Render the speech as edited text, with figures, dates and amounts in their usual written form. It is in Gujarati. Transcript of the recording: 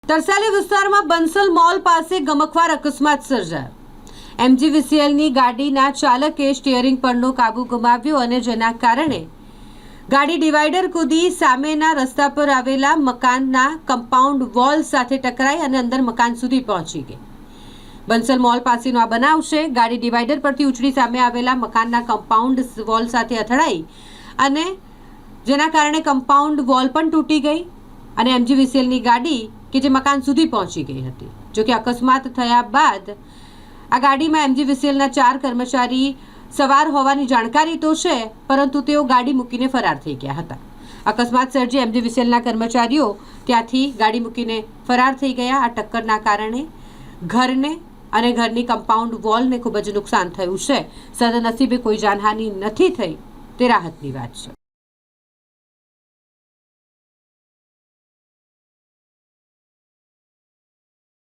તરસાલી વિસ્તારમાં બંસલ મોલ પાસે ગમખ્વાર અકસ્માત સર્જાયો। MGVCLની ગાડીના ચાલકે સ્ટીયરિંગ પરનો કાબુ ગુમાવ્યો અને જેના કારણે ગાડી ડિવાઈડર કૂદી સામેના રસ્તા પર આવેલા મકાનના કમ્પાઉન્ડ વોલ સાથે ટકરાઈ અને અંદર મકાન સુધી પહોંચી ગઈ। બંસલ મોલ પાસેનો આ બનાવ છે। ગાડી ડિવાઈડર પરથી ઉછળી સામે આવેલા મકાનના કમ્પાઉન્ડ વોલ સાથે અથડાઈ અને જેના કારણે કમ્પાઉન્ડ વોલ પણ તૂટી ગઈ અને MGVCLની ગાડી કે જે મકાન સુધી પહોંચી ગઈ હતી। જો કે અકસ્માત થયા બાદ આ ગાડીમાં MGVCLના 4 કર્મચારી સવાર હોવાની જાણકારી તો છે, પરંતુ તેઓ ગાડી મૂકીને ફરાર થઈ ગયા હતા। અકસ્માત સર્જી MGVCLના કર્મચારીઓ ત્યાંથી ગાડી મૂકીને ફરાર થઈ ગયા। આ ટક્કરના કારણે ઘરને અને ઘરની કમ્પાઉન્ડ વોલને ખૂબ જ નુકસાન થયું છે। સદનસીબે કોઈ જાનહાનિ નથી થઈ તે રાહતની વાત છે।